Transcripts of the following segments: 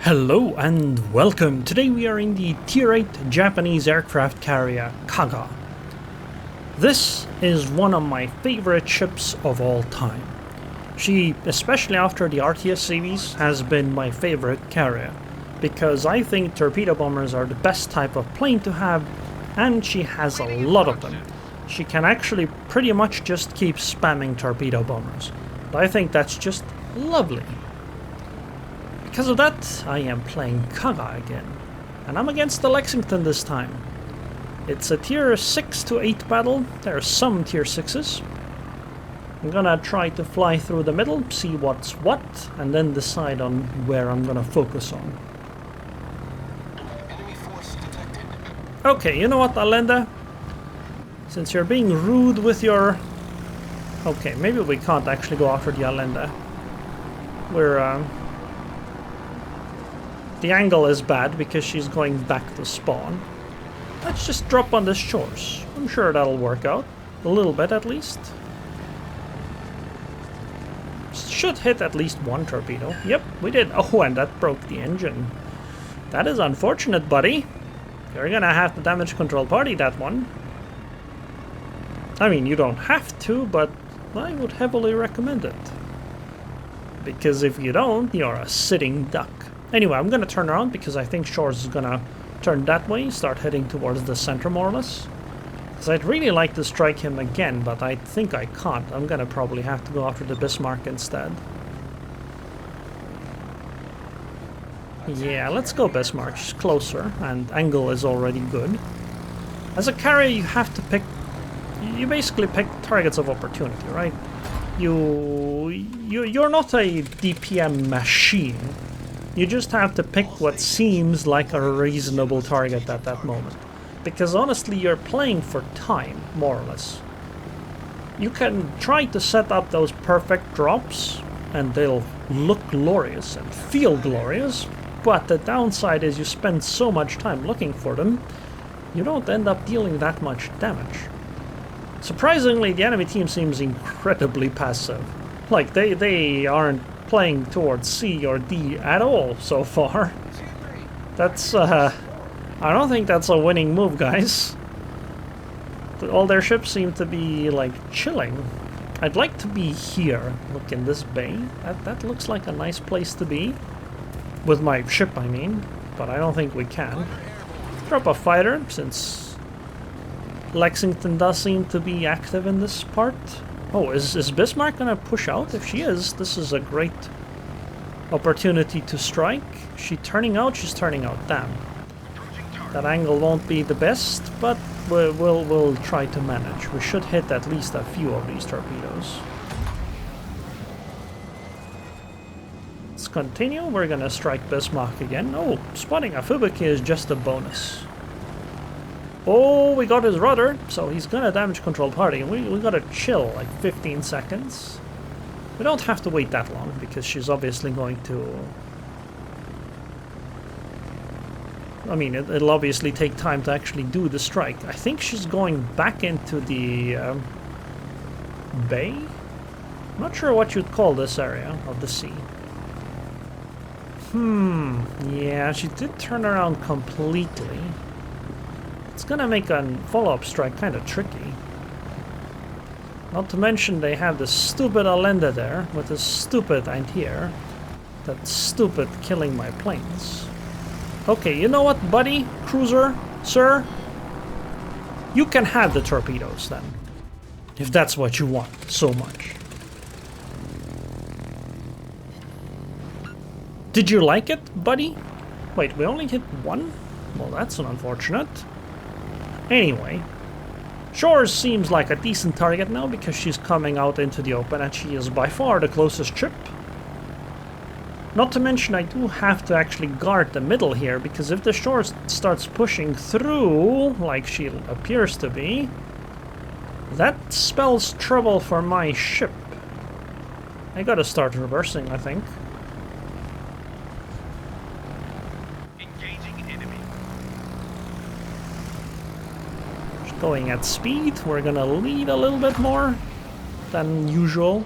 Hello and welcome. Today we are in the Tier 8 Japanese aircraft carrier Kaga. This is one of my favorite ships of all time. She, especially after the RTS series, has been my favorite carrier because I think torpedo bombers are the best type of plane to have, and she has a lot of them. She can actually pretty much just keep spamming torpedo bombers. I think that's just lovely. Because of that, I am playing Kaga again, and I'm against the Lexington this time. It's a tier 6 to 8 battle. There are some tier 6s. I'm gonna try to fly through the middle, see what's what, and then decide on where I'm gonna focus on. Enemy force detected. Okay, you know what, Allende? Since you're being rude with your... Okay, maybe we can't actually go after the Allende. We're, The angle is bad because she's going back to spawn. Let's just drop on the shores. I'm sure that'll work out. A little bit at least. Should hit at least one torpedo. Yep, we did. Oh, and that broke the engine. That is unfortunate, buddy. You're gonna have to damage control party that one. I mean, you don't have to, but I would heavily recommend it. Because if you don't, you're a sitting duck. Anyway, I'm gonna turn around because I think Shores is gonna turn that way, start heading towards the center more or less. Because I'd really like to strike him again, but I think I can't. I'm gonna probably have to go after the Bismarck instead. Yeah, let's go Bismarck. She's closer, and angle is already good. As a carrier, you have to pick... You basically pick targets of opportunity, right? You're not a DPM machine. You just have to pick what seems like a reasonable target at that moment. Because honestly, you're playing for time, more or less. You can try to set up those perfect drops, and they'll look glorious and feel glorious, but the downside is you spend so much time looking for them, you don't end up dealing that much damage. Surprisingly, the enemy team seems incredibly passive. Like, they aren't playing towards C or D at all so far. That's, I don't think that's a winning move, guys. All their ships seem to be, like, chilling. I'd like to be here. Look, in this bay. That looks like a nice place to be. With my ship, I mean. But I don't think we can. Drop a fighter, since Lexington does seem to be active in this part. Oh, is Bismarck gonna push out? If she is, this is a great opportunity to strike. She's turning out. Damn. That angle won't be the best, but we'll try to manage. We should hit at least a few of these torpedoes. Let's continue. We're gonna strike Bismarck again. Oh, spotting a Fubuki is just a bonus. Oh, we got his rudder, so he's gonna damage control party, and we gotta chill like 15 seconds. We don't have to wait that long, because she's obviously going to... I mean, it'll obviously take time to actually do the strike. I think she's going back into the bay? I'm not sure what you'd call this area of the sea. Yeah, she did turn around completely. It's gonna make a follow-up strike kind of tricky. Not to mention they have this stupid Allende there, with this stupid anti-air. That's stupid killing my planes. Okay, you know what, buddy? Cruiser? Sir? You can have the torpedoes then. If that's what you want so much. Did you like it, buddy? Wait, we only hit one? Well, that's unfortunate. Anyway, Shores seems like a decent target now because she's coming out into the open and she is by far the closest ship. Not to mention I do have to actually guard the middle here because if the Shores starts pushing through, like she appears to be, that spells trouble for my ship. I gotta start reversing, I think. Going at speed, we're gonna lead a little bit more than usual.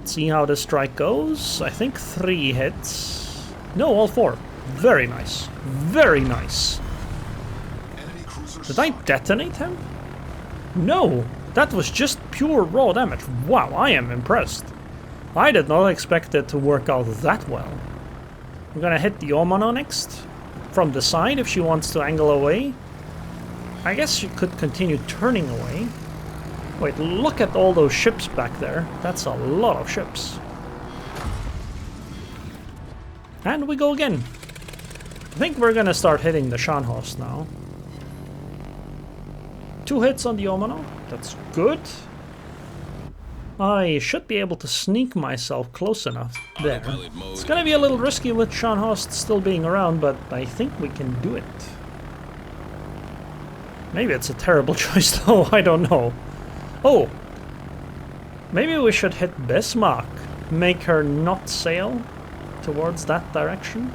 Let's see how the strike goes. I think 3 hits. No, all 4. Very nice. Very nice. Did I detonate him? No, that was just pure raw damage. Wow, I am impressed. I did not expect it to work out that well. I'm gonna hit the Omano next. From the side if she wants to angle away. I guess she could continue turning away. Wait, look at all those ships back there. That's a lot of ships. And we go again. I think we're gonna start hitting the Scharnhorst now. 2 hits on the Omano. That's good. I should be able to sneak myself close enough there. It's gonna be a little risky with Scharnhorst still being around, but I think we can do it. Maybe it's a terrible choice though, I don't know. Oh! Maybe we should hit Bismarck. Make her not sail towards that direction.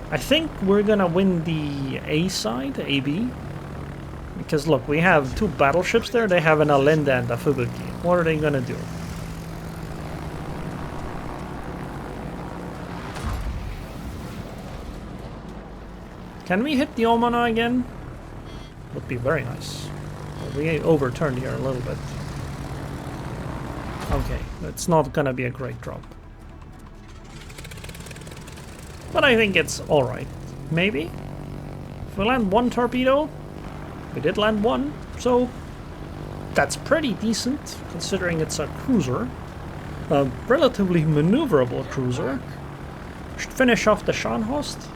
I think we're gonna win the A side, AB. Because look, we have 2 battleships there, they have an Allende and a Fubuki. What are they gonna do? Can we hit the Omana again? Would be very nice. Well, we overturned here a little bit. Okay, it's not gonna be a great drop. But I think it's alright. Maybe? If we land 1 torpedo, we did land 1, so that's pretty decent considering it's a cruiser. A relatively maneuverable cruiser. Should finish off the Scharnhorst.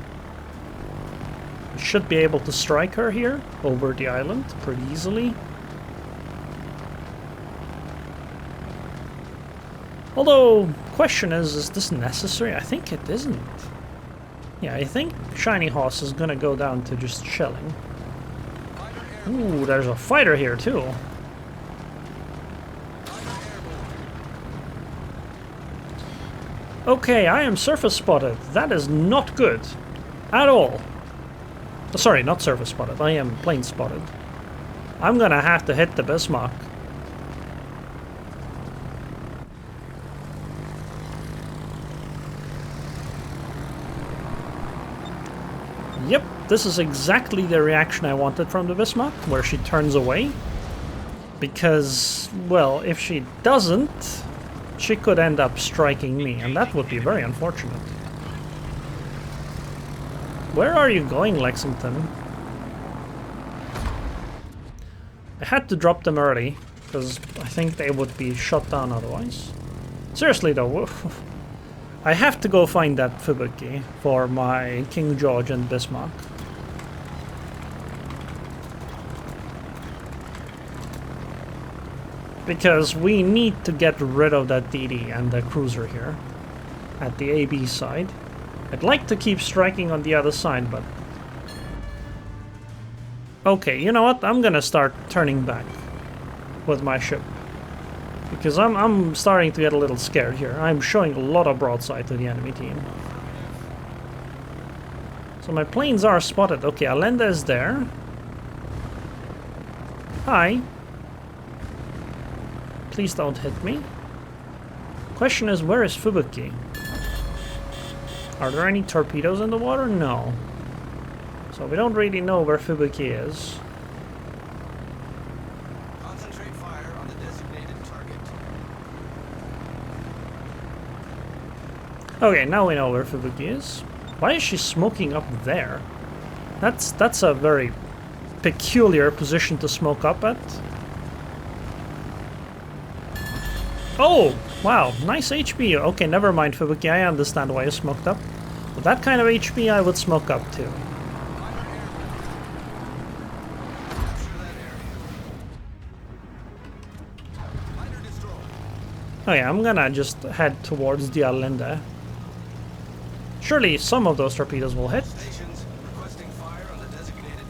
We should be able to strike her here over the island pretty easily. Although, question is this necessary? I think it isn't. Yeah, I think Shiny Horse is gonna go down to just shelling. Ooh, there's a fighter here too. Okay, I am surface spotted. That is not good. At all. Sorry, not surface spotted. I am plane spotted. I'm gonna have to hit the Bismarck. Yep, this is exactly the reaction I wanted from the Bismarck, where she turns away. Because, well, if she doesn't, she could end up striking me, and that would be very unfortunate. Where are you going, Lexington? I had to drop them early, because I think they would be shot down otherwise. Seriously though, I have to go find that Fubuki for my King George and Bismarck. Because we need to get rid of that DD and the cruiser here at the AB side. I'd like to keep striking on the other side, but... Okay, you know what? I'm gonna start turning back with my ship. Because I'm starting to get a little scared here. I'm showing a lot of broadside to the enemy team. So my planes are spotted. Okay, Allende is there. Hi. Please don't hit me. Question is, where is Fubuki? Are there any torpedoes in the water? No. So we don't really know where Fubuki is. Concentrate fire on the designated target. Okay, now we know where Fubuki is. Why is she smoking up there? That's a very peculiar position to smoke up at. Oh, wow, nice HP. Okay, never mind, Fubuki, I understand why you smoked up. With that kind of HP, I would smoke up too. Oh yeah, I'm gonna just head towards the Allende. Surely some of those torpedoes will hit.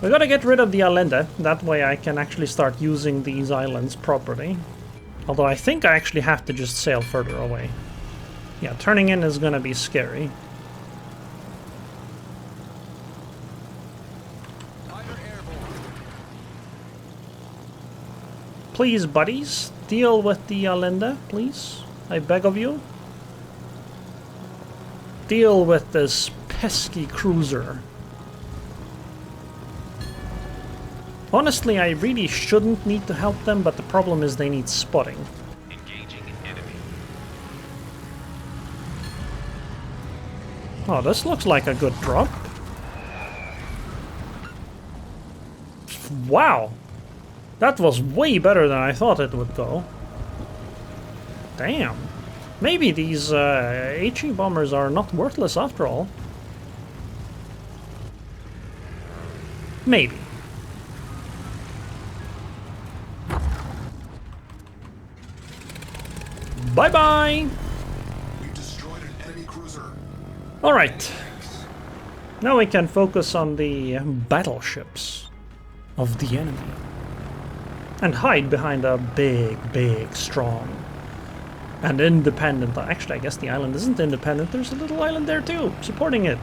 We gotta get rid of the Allende, that way I can actually start using these islands properly. Although I think I actually have to just sail further away. Yeah, turning in is gonna be scary. Please, buddies, deal with the Allende, please. I beg of you. Deal with this pesky cruiser. Honestly, I really shouldn't need to help them, but the problem is they need spotting. Engaging enemy. Oh, this looks like a good drop. Wow! That was way better than I thought it would go. Damn. Maybe these HE bombers are not worthless after all. Maybe. Bye-bye! We destroyed an enemy cruiser. Alright. Now we can focus on the battleships of the enemy. And hide behind a big, strong, and independent... Actually, I guess the island isn't independent. There's a little island there too, supporting it.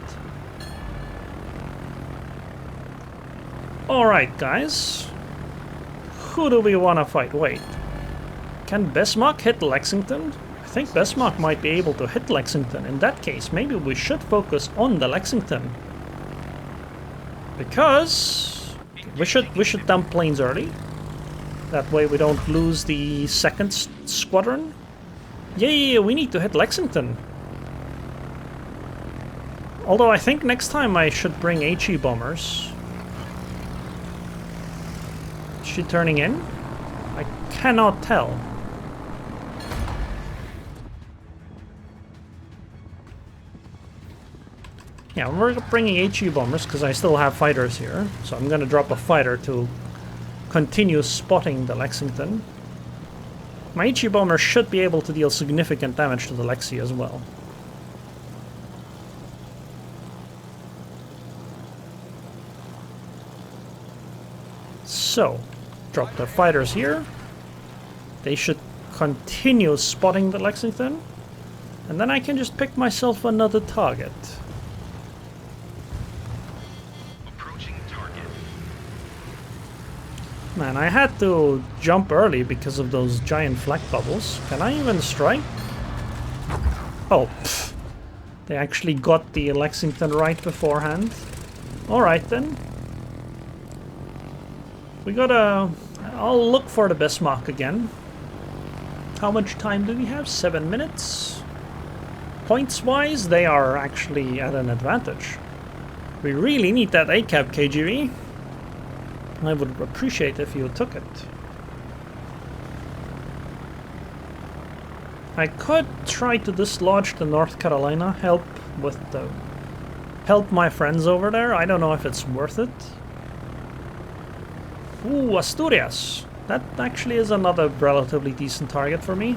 Alright, guys. Who do we want to fight? Wait. Can Bismarck hit Lexington? I think Bismarck might be able to hit Lexington. In that case, maybe we should focus on the Lexington. Because we should dump planes early. That way we don't lose the second squadron. Yeah, we need to hit Lexington. Although I think next time I should bring HE bombers. Is she turning in? I cannot tell. Yeah, we're bringing HE bombers because I still have fighters here. So I'm going to drop a fighter to continue spotting the Lexington. My HE bomber should be able to deal significant damage to the Lexi as well. So, drop the fighters here. They should continue spotting the Lexington. And then I can just pick myself another target. Man, I had to jump early because of those giant flak bubbles. Can I even strike? Oh, pfft. They actually got the Lexington right beforehand. Alright then. We gotta... I'll look for the Bismarck again. How much time do we have? 7 minutes. Points-wise, they are actually at an advantage. We really need that ACAB KGV. I would appreciate if you took it. I could try to dislodge the North Carolina, help my friends over there. I don't know if it's worth it. Ooh, Asturias. That actually is another relatively decent target for me.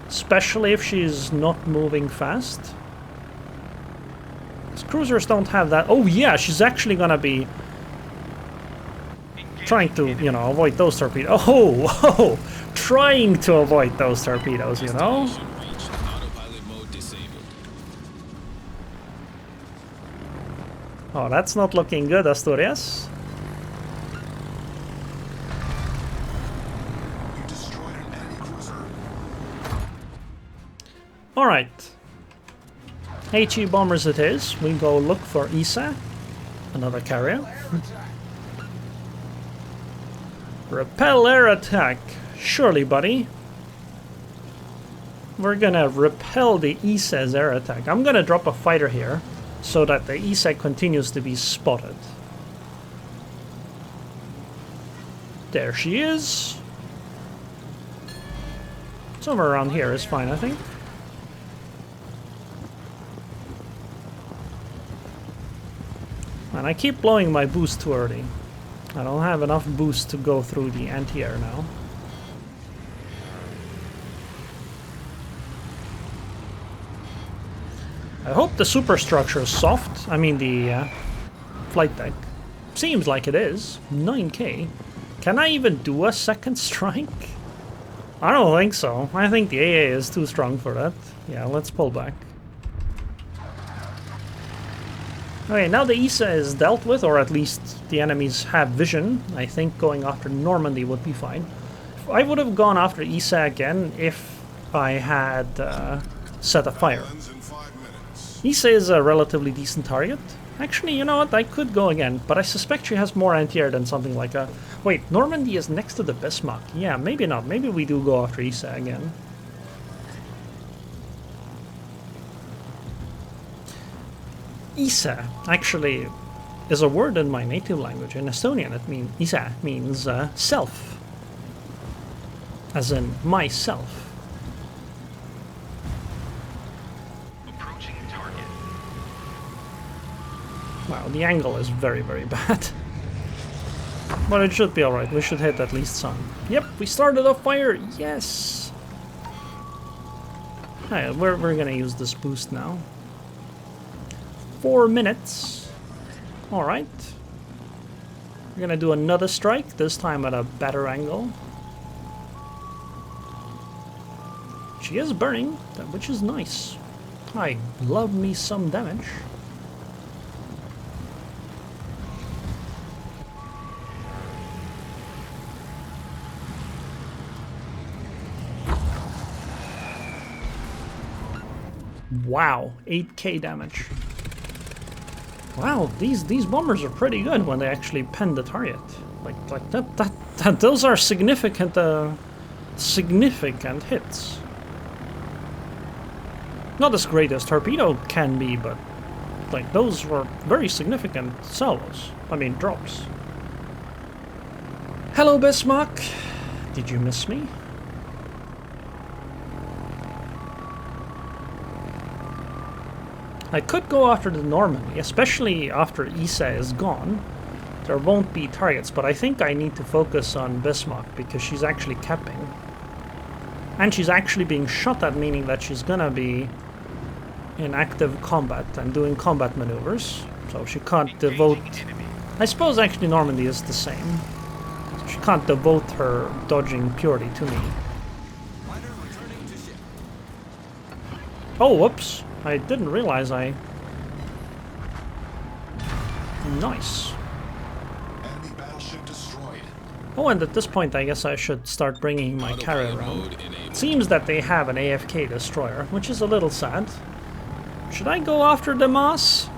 Especially if she's not moving fast. These cruisers don't have that. Oh yeah, she's actually gonna be trying to, you know, avoid those torpedoes. Oh, trying to avoid those torpedoes, you know? Oh, that's not looking good, Asturias. Alright. HE bombers it is. We go look for Isa. Another carrier. Repel air attack. Surely, buddy. We're gonna repel the Isa's air attack. I'm gonna drop a fighter here so that the Isa continues to be spotted. There she is. Somewhere around here is fine, I think. And I keep blowing my boost too early. I don't have enough boost to go through the anti-air now. I hope the superstructure is soft. I mean the flight deck. Seems like it is. 9k. Can I even do a second strike? I don't think so. I think the AA is too strong for that. Yeah, let's pull back. Okay, now the Isa is dealt with, or at least the enemies have vision. I think going after Normandy would be fine. I would have gone after Isa again if I had set a fire. Ends in 5 minutes. Ise is a relatively decent target. Actually, you know what? I could go again, but I suspect she has more anti-air than something like a... Wait, Normandy is next to the Bismarck. Yeah, maybe not. Maybe we do go after Ise again. Ise actually is a word in my native language. In Estonian, it means Ise means self, as in myself. Approaching target. Wow, the angle is very, very bad. But it should be alright. We should hit at least some. Yep, we started a fire. Yes. Alright, we're gonna use this boost now. 4 minutes. Alright. We're gonna do another strike, this time at a better angle. She is burning, which is nice. I love me some damage. Wow, 8k damage. Wow, these bombers are pretty good when they actually pen the target. Like that those are significant significant hits. Not as great as torpedo can be, but like those were very significant salvos. I mean drops. Hello Bismarck. Did you miss me? I could go after the Normandy, especially after Ise is gone. There won't be targets, but I think I need to focus on Bismarck because she's actually capping. And she's actually being shot at, meaning that she's gonna be in active combat and doing combat maneuvers. So she can't devote... Engaging enemy. I suppose actually Normandy is the same. So she can't devote her dodging purely to me. Oh, whoops. I didn't realize I... Nice. Enemy battleship destroyed. Oh, and at this point I guess I should start bringing my carrier around. It seems that they have an AFK destroyer, which is a little sad. Should I go after Damas?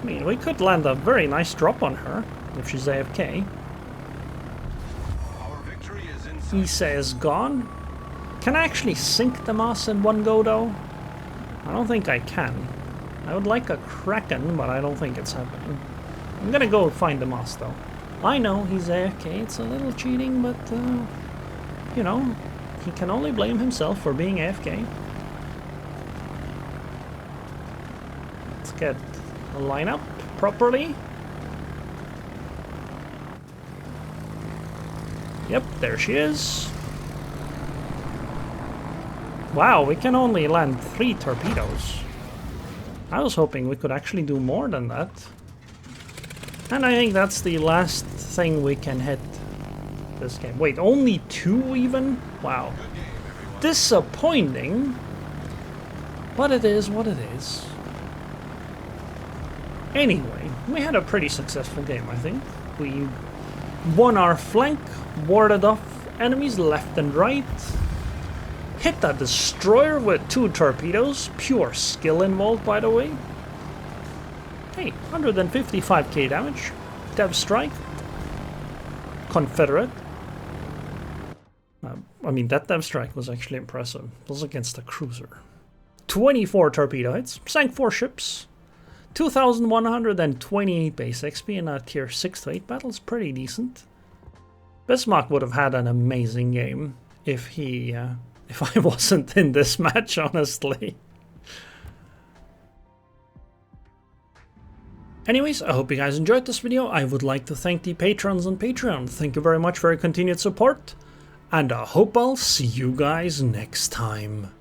I mean, we could land a very nice drop on her if she's AFK. Our victory is in sight. Ise is gone. Can I actually sink Damas in one go, though? I don't think I can. I would like a Kraken, but I don't think it's happening. I'm gonna go find Damas, though. I know he's AFK, it's a little cheating, but, you know, he can only blame himself for being AFK. Let's get a lineup properly. Yep, there she is. Wow, we can only land 3 torpedoes. I was hoping we could actually do more than that. And I think that's the last thing we can hit this game. Wait, only 2 even? Wow. Disappointing. But it is what it is. Anyway, we had a pretty successful game, I think. We won our flank, warded off enemies left and right. Hit that destroyer with 2 torpedoes. Pure skill involved, by the way. Hey, 155k damage. Dev strike. Confederate. I mean, that dev strike was actually impressive. It was against a cruiser. 24 torpedo hits. Sank 4 ships. 2,128 base XP in a tier 6 to 8 battle is pretty decent. Bismarck would have had an amazing game if he... if I wasn't in this match, honestly. Anyways, I hope you guys enjoyed this video. I would like to thank the patrons on Patreon. Thank you very much for your continued support. And I hope I'll see you guys next time.